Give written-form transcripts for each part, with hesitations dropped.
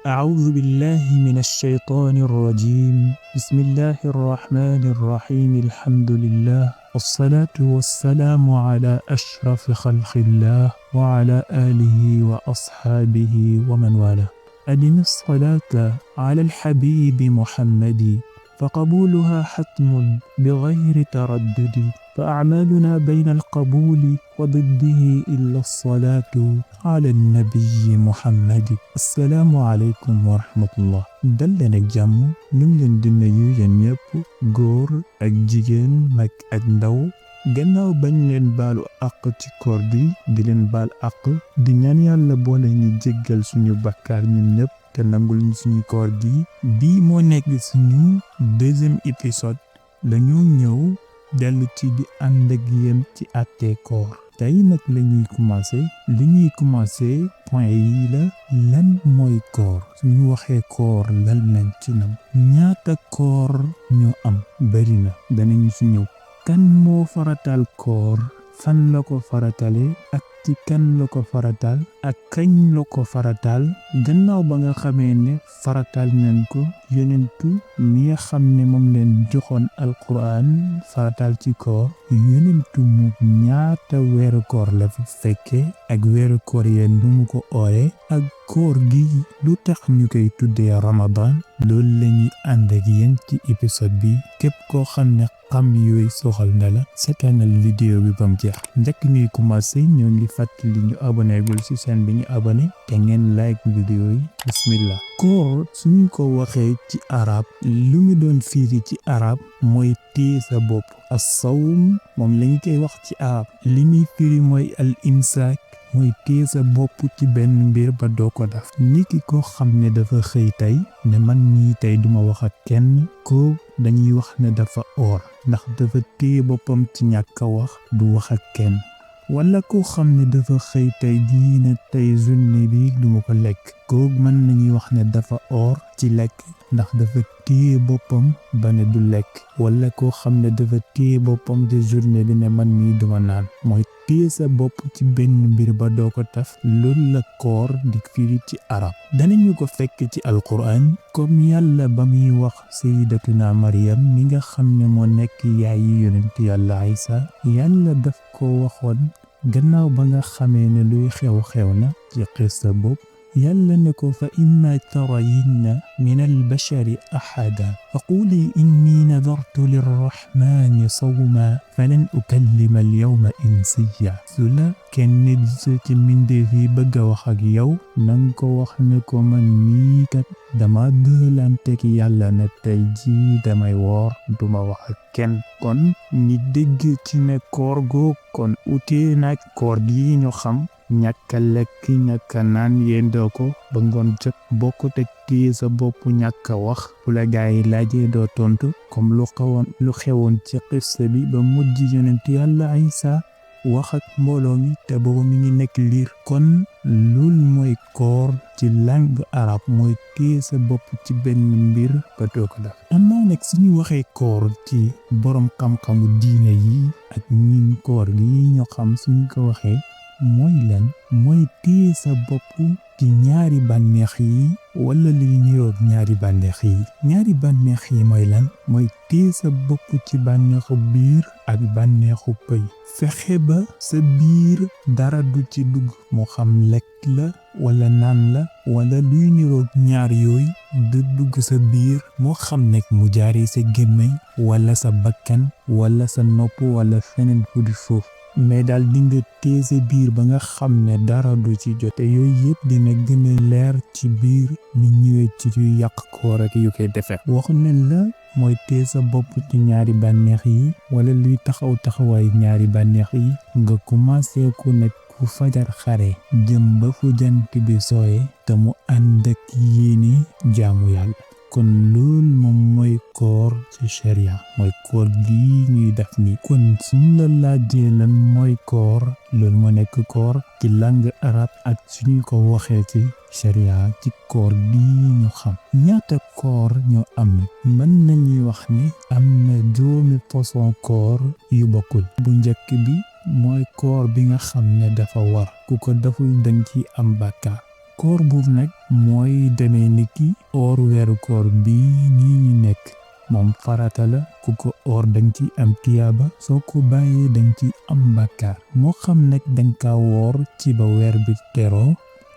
أعوذ بالله من الشيطان الرجيم بسم الله الرحمن الرحيم الحمد لله والصلاة والسلام على أشرف خلق الله وعلى آله وأصحابه ومن والاه أدم الصلاة على الحبيب محمد فقبولها حتم بغير تردد فأعمالنا بين القبول وضده إلا الصلاة على النبي محمد السلام عليكم ورحمة الله dal leen ak jàmm ñu ngi leen di nuyu yéen ñëpp góor ak jigéen mag ak ndaw gannaaw bañ leen baalu àq ci koor gi di leen baal àq di ñaan yàlla boole ñu jéggal suñu bakkaar ñun ñëpp te nangul ñu suñu koor gi bii moo nekk suñu deuxième épisode lañu ñëw dellu ci di ànd ak yéen ci àtte koor tey nag lañuy commencé point yi la lan mooy koor suñu waxee koor lan lañ ci nam ñaata koor ñoo am bari na danañu ci ñëw kan moo faratal koor fan la ko faratale ak ci kan la ko faratal ak kañ la ko faratal gannaaw ba nga xamee ne faratal nañ ko yonentu mi nga xam ne moom leen joxoon alquran faratal ci koor yonentu mu ñaata weeru koor la fi fekke ak weeru koor yeen nu mu ko oore ak koor gi lu tax ñu koy tuddee ramadan loolu lañuy ànd ak yéen ci épisode bi képp koo xam ne xam yooyu soxal na la seetaanal vidéo bi bam jeex njëkk ñuy commencé ñoo ngi fàttali ñu abonné gul ci chaîne bi ñu abonné te ngeen like vidéo yi bismillah koor suñu ko waxee ci arab lu mu doon fiiri ci arab mooy téye sa bopp as-sawm moom lañu koy wax ci arab li muy fiiri mooy al imsaak mooy téye sa bopp ci benn mbir ba doo ko def niki ko xam ne dafa xëy tey ne man nii tey duma wax ak kenn ko dañuy wax ne dafa oor ndax dafa téye boppam ci ñàkk a wax du wax ak kenn wala ko xam ne dafa xëy tey diine tey journée bi duma ko lekk koog mën nañuy wax ne dafa oor ci lekk ndax dafa téye boppam ba ne du lekk wala koo xam ne dafa téye boppam de journée bi ne man mii duma naan mooy téye sa bopp ci benn mbir ba doo ko taf loolu la koor di firi ci arab danañu ko fekk ci alquran comme yàlla ba muy wax sayyidatuna Maryam mi nga xam ne moo nekk yaayi yonent yàlla Isa yàlla daf ko waxoon gannaaw ba nga xamee ne luy xew na ci xissa bopp yàlla ne ko fa imma tarayinna min albashari ahada fa quli inni nadartu lirrahmani sawma falan ukallima alyawma insiya su la kenn ci mbindeef yi bëgg a wax ak yow nanga ko wax ne ko man mii kat dama dëlanteeg yàlla ne tey ji damay woor duma wax ak kenn kon ñi dégg ci ne koor goo kon utee nag koor gi ñu xam ñàkka lekk ñàkka naan yendoo ko ba ngoon jot bokk teg téye sa bopp ñàkka wax bu la gaa yi laajee doo tontu comme lu xewoon ci xissa bi ba mujj yonent yàlla Isa wax ak mbooloo mi te boobu mi ngi nekk liir kon lool mooy koor ci langue arabe mooy téye sa bopp ci benn mbir ba doo ko def am naa nag suñu waxee koor ci borom xam-xamu diine yi ak ñin koor gi ñu xam suñu ko waxee mooy lan mooy téye sa bopp ci ñaari bànneex yi wala liy niroog ñaari bànneex yi mooy lan mooy téye sa bopp ci bànneexu biir ak bànneexu pëy fexe ba sa biir dara du ci dugg moo xam lekk la wala naan la wala luy niroog ñaar yooyu du dugg sa biir moo xam nekk mu jaaree sa gémmiñ wala sa bakkan wala sa nopp wala feneen fu di foofu mais daal di nga téye sa biir ba nga xam ne dara du ci jote yooyu yëpp dina gën a leer ci biir mi ñëwee ci yu yàq koor ak yu koy defee wax nañ la mooy téye sa bopp ci ñaari bànneex yi wala luy taxawaay ñaari bànneex yi nga commencé ko nag fu fajar xare jëm ba fu jant bi sooye te mu ànd ak yéene jaamu yàlla kon loolu moom mooy koor ci sharia mooy koor gi ñuy def ni kon suñu la laajee lan mooy koor loolu moo nekk koor ci langue arabe ak suñu ko waxee ci sharia ci koor gi ñu xam ñaata koor ñoo am mën nañuy wax ni am na juróomi façon koor yu bokkul bu njëkk bi mooy koor bi nga xam ne dafa war ku ko deful dañ ci am bàkkaar koor boobu nag mooy demee ni ki oor weeru koor bii nii ñu nekk moom farata la ku ko oor danga ci am tiyaaba soo ko bàyyee danga ci am bàkkaar moo xam nag danga ka woor ci ba weer bi teroo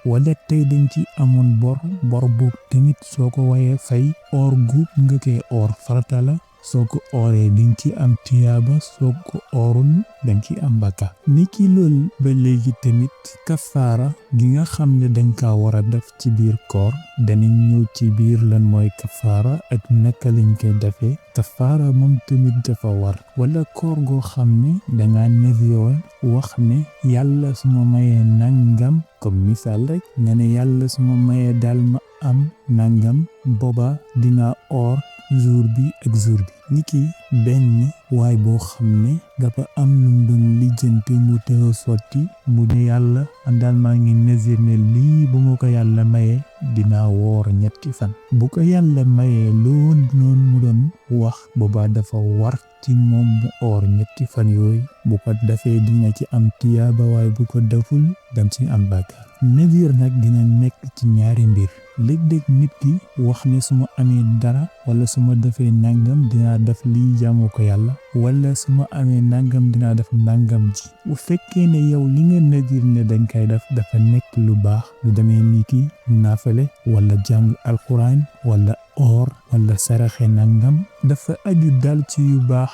wala tey dañ ci amoon bor boobu tamit soo ko wayee fay oor gu nga koy oor farata la soo ko ooree dañ ci am tiyaaba soo ko oorul dañ ci am bàkkaar ni ki loolu ba léegi tamit kafaara gi nga xam ne dañ ka war a def ci biir koor danañ ñëw ci biir lan mooy kafaara ak naka lañ koy defee kafaara moom tamit dafa war wala koor goo xam ne danga neviwoon wax ne yàlla suma mayee nangam comme misaal rek nga ne yàlla suma mayee daal ma am nangam booba dina oor jour bi ak jour bi niki benn waay boo xam ne dafa am lu mu doon lijjanti mu teew sotti mu ne yàlla daal maa ngi nazir ne lii bu ma ko yàlla mayee dinaa woor 3 fan bu ko yàlla mayee loolu noonu mu doon wax boobaa dafa war ci moom mu oor 3 fan yooyu bu ko defee dina ci am tiyaaba waaye bu ko deful dam ci am bàkkaar nazir nag dina nekk ci ñaari mbir léeg-léeg nit ki wax ne su ma amee dara wala su ma defee nangam dinaa def lii jaamu ko yàlla wala su ma amee nangam dinaa def nangam ji bu fekkee ne yow li nga nazir ne dañ koy def dafa nekk lu baax lu demee ni ki naafale wala jàng alxuraan wala or wala saraxe nangam dafa aju dal ci yu baax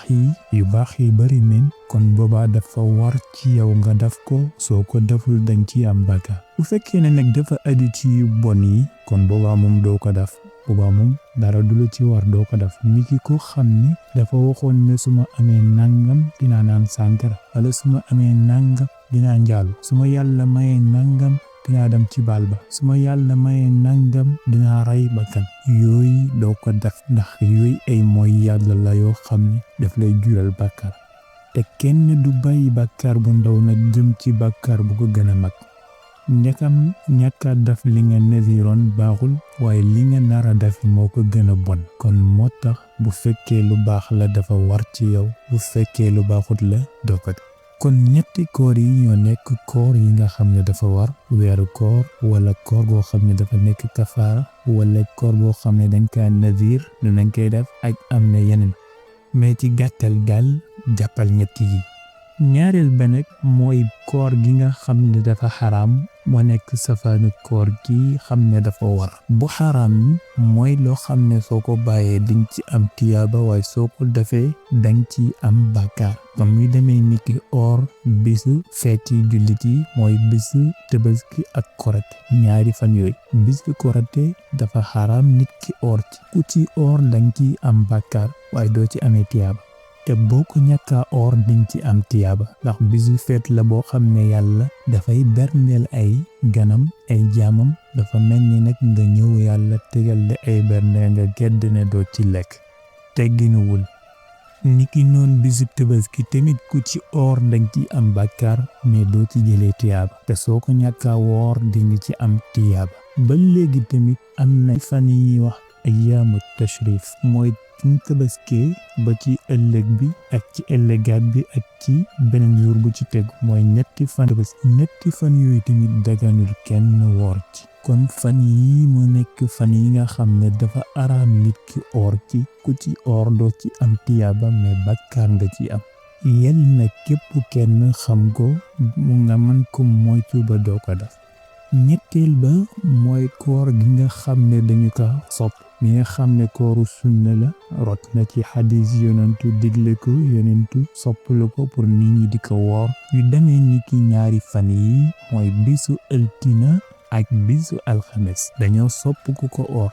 yi bari nañ kon boobaa dafa war ci yow nga def ko soo ko deful dañ ci am bàkkaar bu fekkee ne nag dafa aju ci yu bon yi kon boobaa moom doo ko def boobaa moom dara du la ci war doo ko def ni ki ko xam ne dafa waxoon ne su ma amee nangam dinaa naan sàngara wala su ma amee nangam dinaa njaalu su ma yàlla mayee nangam dinaa dem ci baal ba su ma yàlla mayee nangam dinaa rey bakkan yooyu doo ko def ndax yooyu ay mooy yàlla la yoo xam ne daf lay jural bàkkaar te kenn du bàyyi bàkkaar bu ndaw nag jëm ci bàkkaar bu ko gën a mag ndekam ñàkka def li nga naziroon baaxul waaye li nga nar a def moo ko gën a bon kon moo tax bu fekkee lu baax la dafa war ci yow bu fekkee lu baaxut la doo ko def kon 3 koor yi ñoo nekk koor yi nga xam ne dafa war weeru koor wala koor goo xam ne dafa nekk kafaara wala koor boo xam ne dañ kaa nazir lu nañ koy def ak am na yeneen mais ci gàttal daal jàppal 3 yi ñaareel ba nag mooy koor gi nga xam ne dafa xaraam moo nekk safaanu koor gi xam ne dafa war bu xaraam mooy loo xam ne soo ko bàyyee diñ ci am tiyaaba waaye soo ko defee dañ ci am bàkkaar comme muy demee ni ki or bisu feeti jullit yi mooy bisu Tabaski ak Korite ñaari fan yooyu bisu Korite dafa xaraam nit ki or ci ku ci or dañ ci am bàkkaar waaye doo ci amee tiyaaba te boo ko ñàkka or diñ ci am tiyaaba ndax bisu feet la boo xam ne yàlla dafay berndeel ay ganam ay jaamam dafa mel ni nag nga ñëw yàlla tegal la ay bernde nga gedd ne doo ci lekk tegginuwul niki noonu bisu Tabaski tamit ku ci or dañ ci am bàkkaar mais doo ci jëlee tiyaaba te soo ko ñàkka woor di nga ci am tiyaaba ba léegi tamit am na fan yi wax ayyaamu tashrif mooy suñ tabaskee ba ci ëllëg bi ak ci ëllëgaat bi ak ci beneen jour bu ci tegu mooy 3 fan tabaski 3 fan yooyu tamit daganul kenn woor ci kon fan yi mu nekk fan yi nga xam ne dafa araam nit ki oor ci ku ci oor doo ci am tiyaaba mais bàkkaar nga ci am yel na képp kenn xam ko mu nga mën ko moytu ba doo ko def ñetteel ba mooy koor gi nga xam ne dañu ko sopp mi nga xam ne kooru sunna la rot na ci xadis yonentu digle ko yonentu soppalu ko pour nit ñi di ko woor yu demee ni ki ñaari fan yi mooy bisu altine ak bisu alxames dañoo sopp ku ko oor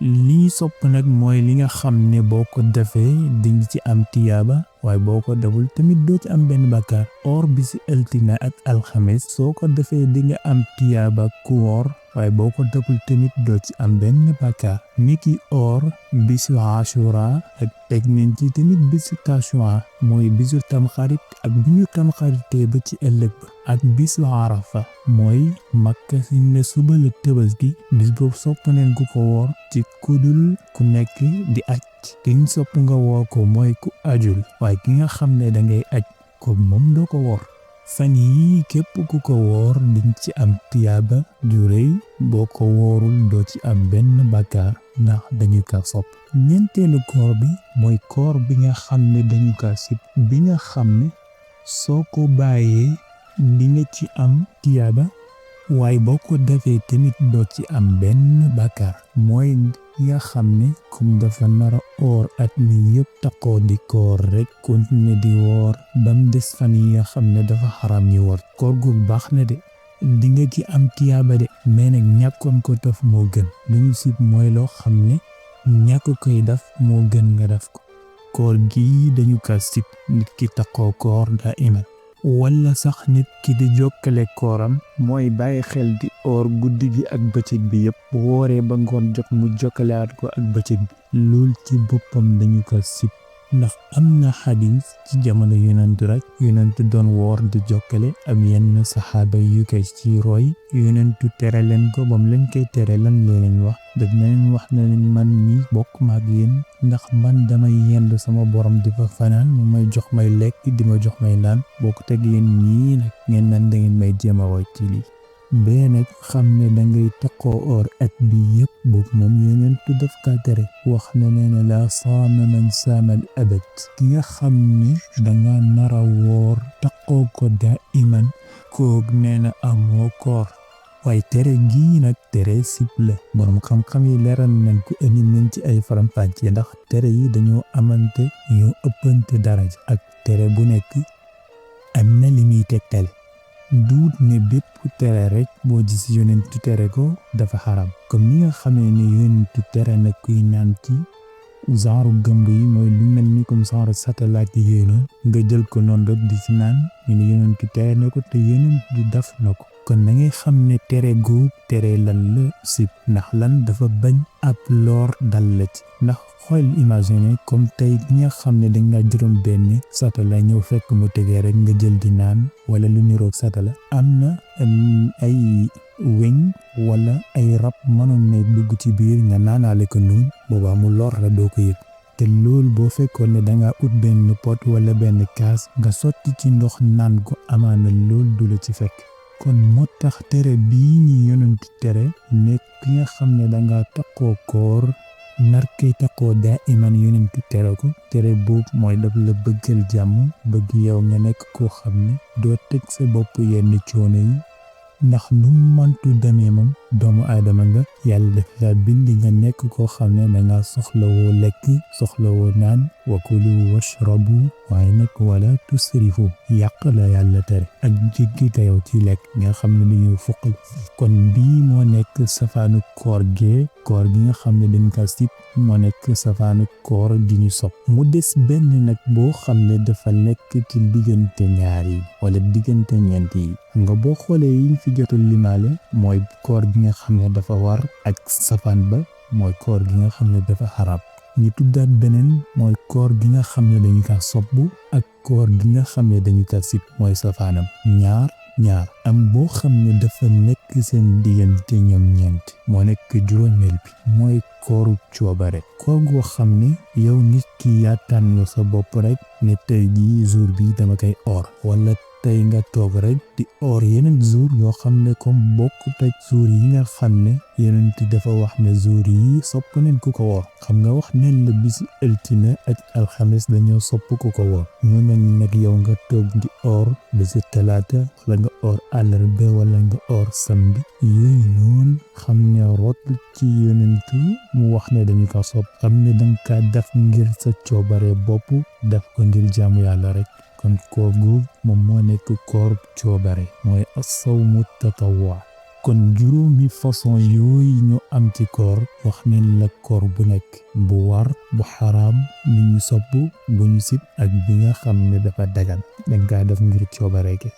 lii sopp nag mooy li nga xam ne boo ko defee diñ ci am tiyaaba waaye boo ko deful tamit doo ci am benn bàkkaar or bisu altine ak alxames soo ko defee di nga am tiyaaba ku woor waaye boo ko deful tamit doo ci am benn bàkkaar niki or bisu ashura ak teg nañ ci tamit bisu tashua mooy bisu tamxarit ak bi ñu tamxaritee ba ci ëllëg ba ak bisu arafa mooy makka si ne suba la Tabaski bis boobu sopp neen ku ko woor ci kudul ku nekk di aj ki ñu sopp nga woor ko mooy ku ajul waaye ki nga xam ne dangay aj ko moom doo ko woor fan yi képp ku ko woor diñ ci am tiyaaba ju rëy boo ko woorul doo ci am benn bàkkaar ndax dañu ka sopp ñeenteelu koor bi mooy koor bi nga xam ne dañu ka sib bi nga xam ne soo ko bàyyee di nga ci am tiyaaba waaye boo ko defee tamit doo ci am benn bàkkaar mooy nga xam ne comme dafa nara oor at mi yëpp takkoo di koor rek continuer di woor bam des fan yi nga xam ne dafa xaram ñi woor koor gu baax na de di nga ci am tiyaaba de mais nag ñàkkoon ko def moo gën lu ñu sib mooy loo xam ne ñàkk koy def moo gën nga def ko koor gi dañu ka sib nit ki takkoo koor daa iman wala sax nit ki di jokkale kooram mooy bàyyi xel di oor guddi gi ak bëccëg bi yëpp bu wooree ba ngoon jot mu jokkalewaat ko ak bëccëg bi lool ci boppam dañu ko sib ndax am na xadis ci jamono yonentu rek yonentu doon woor di jokkale am yenn saxaaba yu koy ci roy yonentu tere leen ko bam leen koy tere lan leen wax daf na leen wax na leen man mi bokk maag yéen ndax man damay yendu sama borom di fa fanaan mu may jox may lekk di ma jox may naan boo ko teg yéen ñii nag ngeen naan da ngeen may jéem a woy ci lii bee nag xam ne dangay takkoo oor at bi yëpp boobu moom yonentu daf kaa tere wax na nee na la saama man saamal abad ki nga xam ne danga nara woor takkoo ko daa iman koog nee na amoo koor waaye tere gii nag tere sib la borom xam-xam yi leeral nañ ko indi nañ ci ay faram-fàccee ndax tere yi dañoo amante ñoo ëppante daraja ak tere bu nekk am na li muy tegtale duut ne bépp tere rek boo gis yonentu tere ko dafa xaram comme ni nga xamee ne yonentu tere na kuy naan ci genre gëmb yi mooy lu mel ni comme genre satellite yooyu noonu nga jël ko noonu rek di ci naan ñu ne yonentu tere na ko te yonentu def na ko kon da ngay xam ne tere googu tere lan la sib ndax lan dafa bañ ab lor dal la ci ndax xool imaginer comme tey bi nga xam ne dañ la jëloon benn satala ñëw fekk mu tegee rek nga jël di naan wala lu niroog satala am na ay weñ wala ay rab mënoon ne dugg ci biir nga naanaale ko noonu boobaa mu lor la doo ko yëg te loolu boo fekkoon ne danga ut benn pot wala benn kaas nga sotti ci ndox naan ko amaana loolu du la ci fekk kon moo tax tere bii ñi yonentu tere nekk ki nga xam ne danga takkoo koor nar kay takkoo daa iman yonentu tere ko tere boobu mooy daf la bëggal jàmm bëgg yow nga nekk koo xam ne doo teg sa bopp yenn coono yi ndax nu mantu demee moom doomu aadama nga yàlla daf la bind nga nekk koo xam ne danga soxlawoo lekk soxlawoo naan wa kulu washrabu waaye nag wala tusrifu yàq la yàlla tere ak jéggi dayoo ci lekk nga xam ne dañuy fuqal kon bii moo nekk safaanu koor gi nga xam ne dañ ka sib moo nekk safaanu koor di ñu sopp mu des benn nag boo xam ne dafa nekk ci diggante ñaar yi wala diggante ñeent yi nga boo xoolee yi fi jotul limaale mooy koor gi nga xam ne dafa war ak safaan ba mooy koor gi nga xam ne dafa xarab ñu tuddaat beneen mooy koor gi nga xam ne dañu ka sopp ak koor gi nga xam ne dañu ka sib mooy safaanam ñaar am boo xam ne dafa nekk seen diggante ñoom ñeent moo nekk juróomeel bi mooy kooru coobare koor goo xam ne yow nit ki yaa tànn sa bopp rek ne tey jii jour bi dama koy oor wala tey nga toog rek di oor yeneen jour yoo xam ne comme bokkut ak jour yi nga xam ne yonent dafa wax ne jour yi sopp nañ ku ko woor xam nga wax nañ la bisu altine ak alxames dañoo sopp ku ko woor mu mel ni nag yow nga toog di oor bisu talaata wala nga oor àllarba wala nga oor samedi yooyu noonu xam ne rot ci yonentu mu wax ne dañu ko sopp xam ne danga ka def ngir sa coobare bopp def ko ngir jaamu yàlla rek kon koor googu moom moo nekk koor coobare mooy as-sawmu tatawwu kon juróomi façon yooyu ñu am ci koor wax nañ la koor bu nekk bu war bu xaraam bi ñu sopp bu ñu sib ak bi nga xam ne dafa dagan danga kaa def ngir coobare ke